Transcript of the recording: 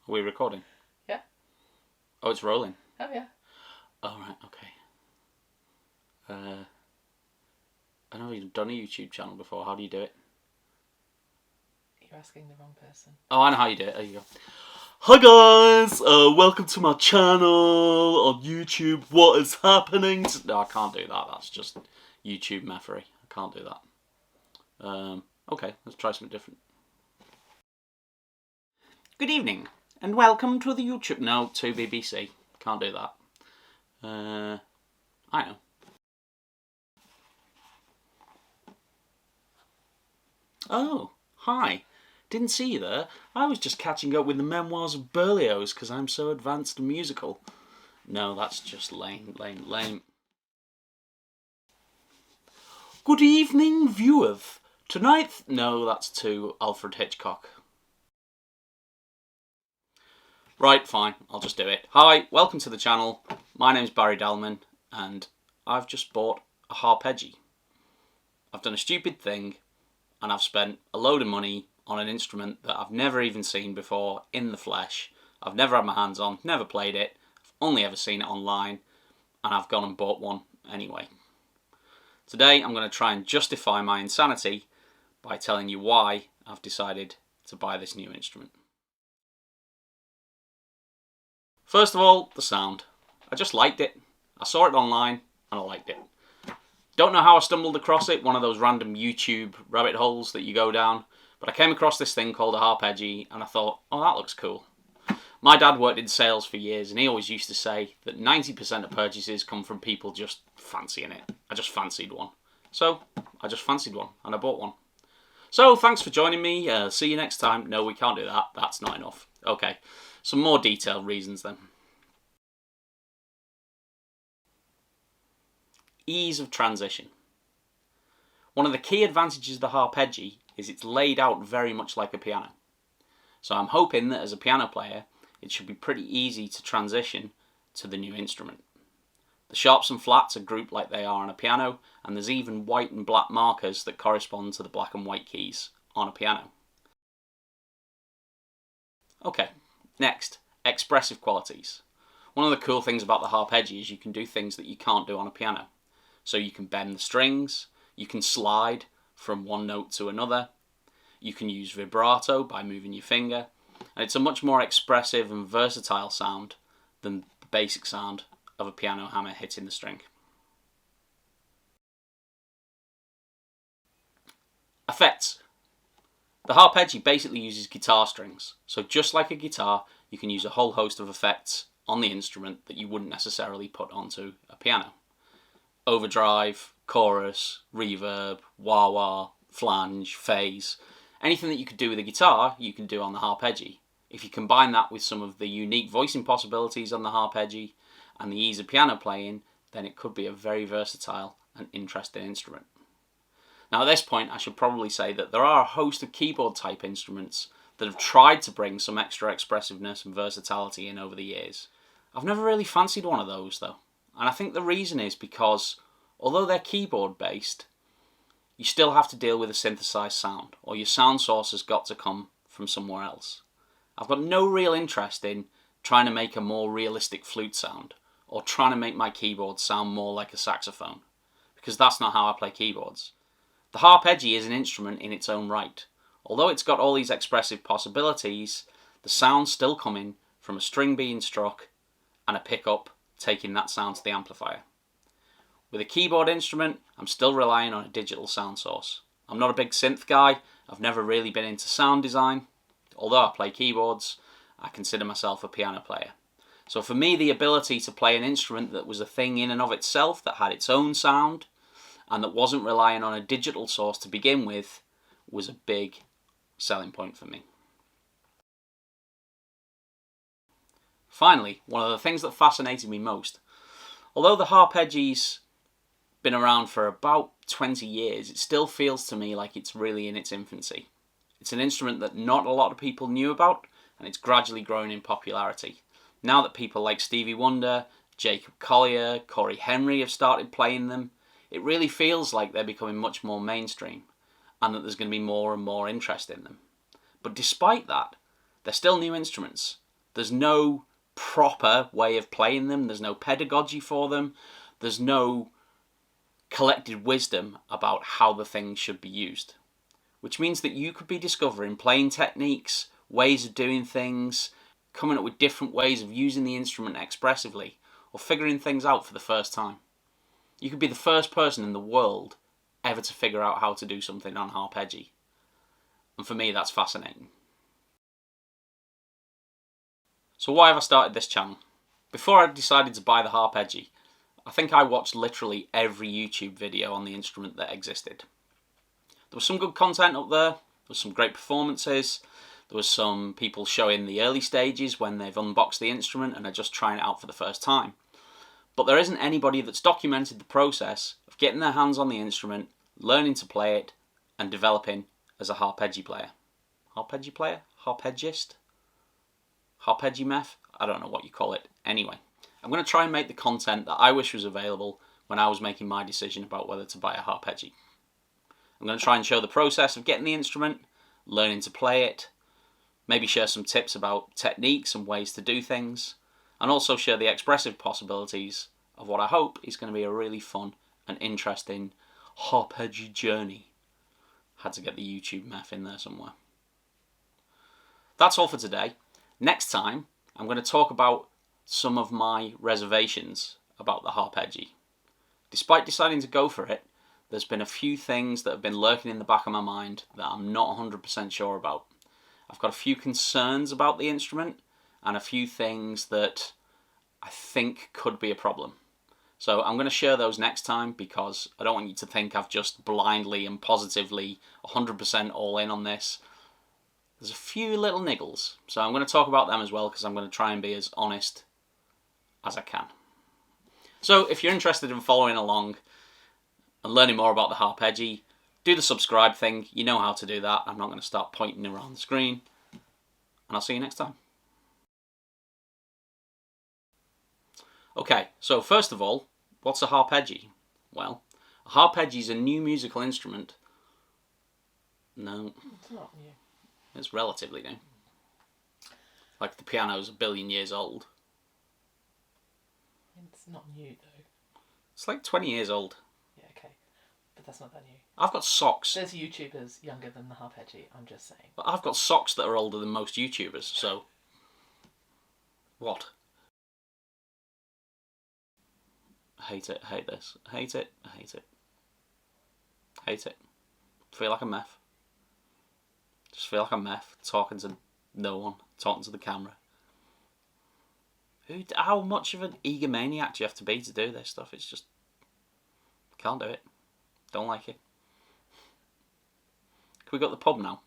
Are we recording? Yeah. Oh, it's rolling. Oh, yeah. Oh, right, okay. I know you've done a YouTube channel before. How do you do it? You're asking the wrong person. Oh, I know how you do it. There you go. Hi guys! Welcome to my channel on YouTube. What is happening? No, I can't do that. That's just YouTube meffery. I can't do that. Okay, let's try something different. Good evening, and welcome to the YouTube... No, to BBC. Can't do that. I know. Oh, hi. Didn't see you there. I was just catching up with the memoirs of Berlioz because I'm so advanced and musical. No, that's just lame. Good evening, viewers. Tonight... No, that's to Alfred Hitchcock. Right, fine. I'll just do it. Hi, welcome to the channel. My name's Barry Dalman, and I've just bought a harpejji. I've done a stupid thing, and I've spent a load of money on an instrument that I've never even seen before in the flesh. I've never had my hands on, never played it, I've only ever seen it online, and I've gone and bought one anyway. Today I'm going to try and justify my insanity by telling you why I've decided to buy this new instrument. First of all, the sound. I just liked it. I saw it online and I liked it. Don't know how I stumbled across it, one of those random YouTube rabbit holes that you go down, but I came across this thing called a harpejji and I thought, oh, that looks cool. My dad worked in sales for years and he always used to say that 90% of purchases come from people just fancying it. I just fancied one. So, I just fancied one and I bought one. So, thanks for joining me. See you next time. No, we can't do that. That's not enough. Okay, some more detailed reasons then. Ease of transition. One of the key advantages of the harpejji is it's laid out very much like a piano. So I'm hoping that as a piano player, it should be pretty easy to transition to the new instrument. The sharps and flats are grouped like they are on a piano, and there's even white and black markers that correspond to the black and white keys on a piano. Okay, next, expressive qualities. One of the cool things about the harpejji is you can do things that you can't do on a piano. So you can bend the strings, you can slide from one note to another, you can use vibrato by moving your finger, and it's a much more expressive and versatile sound than the basic sound of a piano hammer hitting the string. Effects. The harpejji basically uses guitar strings, so just like a guitar, you can use a whole host of effects on the instrument that you wouldn't necessarily put onto a piano. Overdrive, chorus, reverb, wah-wah, flange, phase. Anything that you could do with a guitar, you can do on the harpejji. If you combine that with some of the unique voicing possibilities on the harpejji and the ease of piano playing, then it could be a very versatile and interesting instrument. Now at this point, I should probably say that there are a host of keyboard type instruments that have tried to bring some extra expressiveness and versatility in over the years. I've never really fancied one of those though. And I think the reason is because, although they're keyboard based, you still have to deal with a synthesized sound, or your sound source has got to come from somewhere else. I've got no real interest in trying to make a more realistic flute sound, or trying to make my keyboard sound more like a saxophone, because that's not how I play keyboards. The harpejji is an instrument in its own right. Although it's got all these expressive possibilities, the sound's still coming from a string being struck and a pickup taking that sound to the amplifier. With a keyboard instrument, I'm still relying on a digital sound source. I'm not a big synth guy, I've never really been into sound design. Although I play keyboards, I consider myself a piano player. So for me, the ability to play an instrument that was a thing in and of itself, that had its own sound, and that wasn't relying on a digital source to begin with, was a big selling point for me. Finally, one of the things that fascinated me most, although the harpejji's been around for about 20 years, it still feels to me like it's really in its infancy. It's an instrument that not a lot of people knew about, and it's gradually growing in popularity. Now that people like Stevie Wonder, Jacob Collier, Corey Henry have started playing them, it really feels like they're becoming much more mainstream, and that there's going to be more and more interest in them. But despite that, they're still new instruments, There's no proper way of playing them. There's no pedagogy for them. There's no collected wisdom about how the things should be used. Which means that you could be discovering playing techniques, ways of doing things, coming up with different ways of using the instrument expressively, or figuring things out for the first time. You could be the first person in the world ever to figure out how to do something on harpejji. And for me, that's fascinating. So why have I started this channel? Before I decided to buy the harpejji, I think I watched literally every YouTube video on the instrument that existed. There was some good content up there, there was some great performances, there was some people showing the early stages when they've unboxed the instrument and are just trying it out for the first time. But there isn't anybody that's documented the process of getting their hands on the instrument, learning to play it, and developing as a harpejji player. Harpejji player? Harpejist? Harpejji meth? I don't know what you call it. Anyway, I'm going to try and make the content that I wish was available when I was making my decision about whether to buy a harpejji. I'm going to try and show the process of getting the instrument, learning to play it, maybe share some tips about techniques and ways to do things, and also share the expressive possibilities of what I hope is going to be a really fun and interesting harpejji journey. Had to get the YouTube meth in there somewhere. That's all for today. Next time, I'm going to talk about some of my reservations about the harpejji. Despite deciding to go for it, there's been a few things that have been lurking in the back of my mind that I'm not 100% sure about. I've got a few concerns about the instrument and a few things that I think could be a problem. So I'm going to share those next time because I don't want you to think I've just blindly and positively 100% all in on this. There's a few little niggles, so I'm going to talk about them as well because I'm going to try and be as honest as I can. So if you're interested in following along and learning more about the harpejji, do the subscribe thing. You know how to do that. I'm not going to start pointing around the screen. And I'll see you next time. Okay, so first of all, what's a harpejji? Well, a harpejji is a new musical instrument. No. It's not new. It's relatively new. Like the piano's 1 billion years old. It's not new though. It's like 20 years old. Yeah, okay. But that's not that new. I've got socks. There's YouTubers younger than the harpejji, I'm just saying. But I've got socks that are older than most YouTubers, so... What? I hate it, I hate this. I hate it, I hate it. Hate it. Feel like a meth. Just feel like a meth, talking to no one, talking to the camera. How much of an egomaniac do you have to be to do this stuff? It's just... Can't do it. Don't like it. Can we go to the pub now?